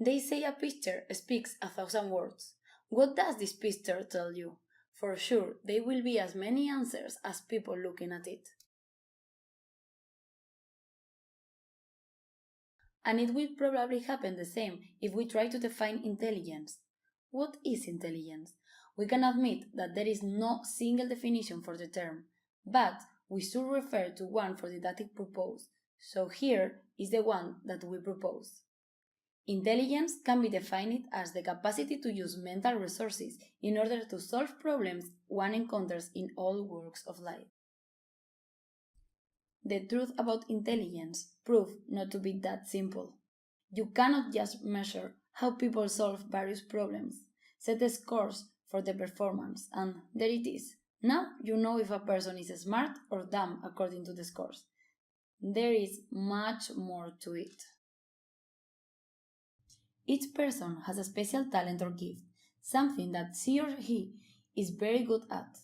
They say a picture speaks 1,000 words. What does this picture tell you? For sure, there will be as many answers as people looking at it. And it will probably happen the same if we try to define intelligence. What is intelligence? We can admit that there is no single definition for the term, but we should refer to one for didactic purpose, so here is the one that we propose. Intelligence can be defined as the capacity to use mental resources in order to solve problems one encounters in all walks of life. The truth about intelligence proves not to be that simple. You cannot just measure how people solve various problems, set scores for the performance, and there it is. Now you know if a person is smart or dumb according to the scores. There is much more to it. Each person has a special talent or gift, something that she or he is very good at.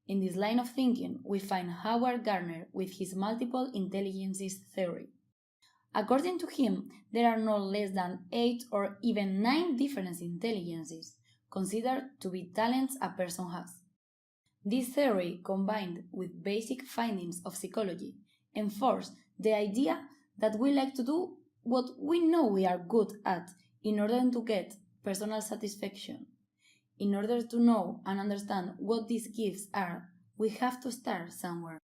In this line of thinking, we find Howard Gardner with his multiple intelligences theory. According to him, there are no less than 8 or even 9 different intelligences considered to be talents a person has. This theory, combined with basic findings of psychology, enforces the idea that we like to do what we know we are good at in order to get personal satisfaction. In order to know and understand what these gifts are, we have to start somewhere.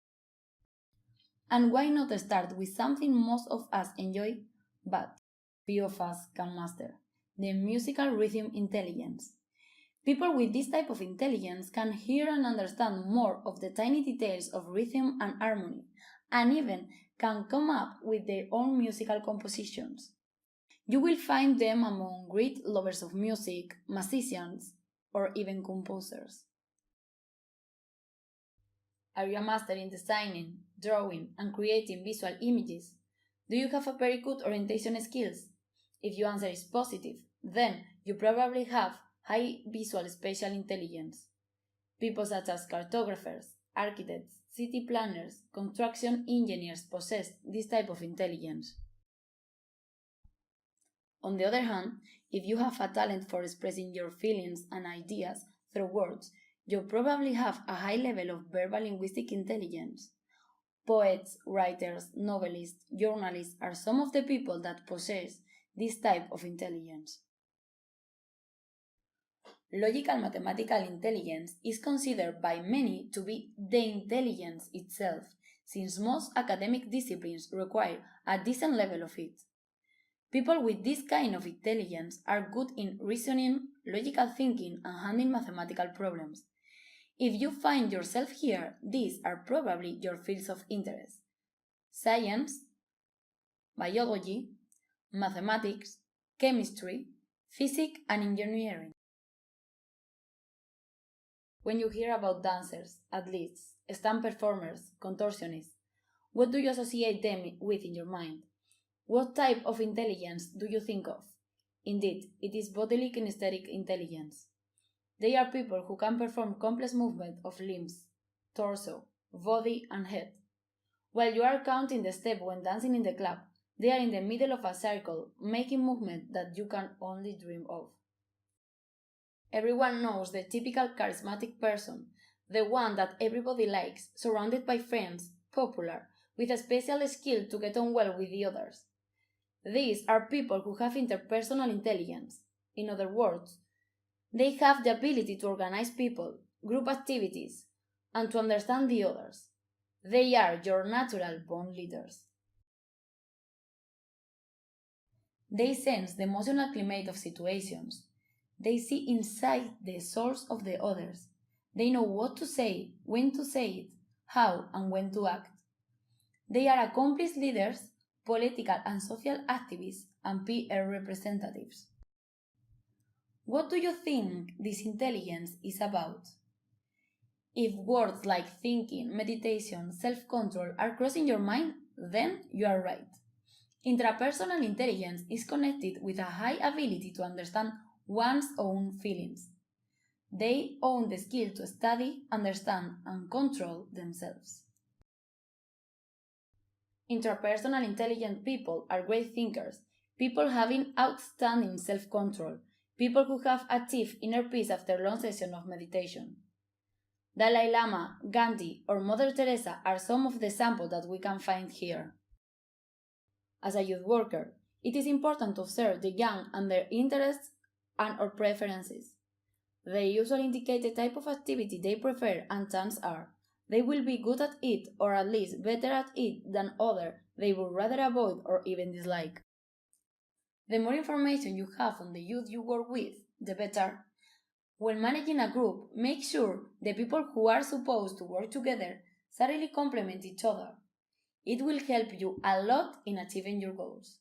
And why not start with something most of us enjoy, but few of us can master: the musical rhythm intelligence. People with this type of intelligence can hear and understand more of the tiny details of rhythm and harmony, and even can come up with their own musical compositions. You will find them among great lovers of music, musicians, or even composers. Are you a master in designing, drawing, and creating visual images? Do you have a very good orientation skills? If your answer is positive, then you probably have high visual-spatial intelligence. People such as cartographers, architects, city planners, construction engineers possess this type of intelligence. On the other hand, if you have a talent for expressing your feelings and ideas through words, you probably have a high level of verbal-linguistic intelligence. Poets, writers, novelists, journalists are some of the people that possess this type of intelligence. Logical mathematical intelligence is considered by many to be the intelligence itself, since most academic disciplines require a decent level of it. People with this kind of intelligence are good in reasoning, logical thinking, and handling mathematical problems. If you find yourself here, these are probably your fields of interest: science, biology, mathematics, chemistry, physics, and engineering. When you hear about dancers, athletes, stunt performers, contortionists, what do you associate them with in your mind? What type of intelligence do you think of? Indeed, it is bodily kinesthetic intelligence. They are people who can perform complex movement of limbs, torso, body, and head. While you are counting the step when dancing in the club, they are in the middle of a circle, making movement that you can only dream of. Everyone knows the typical charismatic person, the one that everybody likes, surrounded by friends, popular, with a special skill to get on well with the others. These are people who have interpersonal intelligence. In other words, they have the ability to organize people, group activities, and to understand the others. They are your natural born leaders. They sense the emotional climate of situations. They see inside the souls of the others. They know what to say, when to say it, how and when to act. They are accomplished leaders, political and social activists, and PR representatives. What do you think this intelligence is about? If words like thinking, meditation, self-control are crossing your mind, then you are right. Intrapersonal intelligence is connected with a high ability to understand one's own feelings. They own the skill to study, understand, and control themselves. Intrapersonal intelligent people are great thinkers, people having outstanding self-control, people who have achieved inner peace after long sessions of meditation. Dalai Lama, Gandhi, or Mother Teresa are some of the samples that we can find here. As a youth worker, it is important to observe the young and their interests and/or preferences. They usually indicate the type of activity they prefer, and chances are they will be good at it, or at least better at it than others they would rather avoid or even dislike. The more information you have on the youth you work with, the better. When managing a group, make sure the people who are supposed to work together thoroughly complement each other. It will help you a lot in achieving your goals.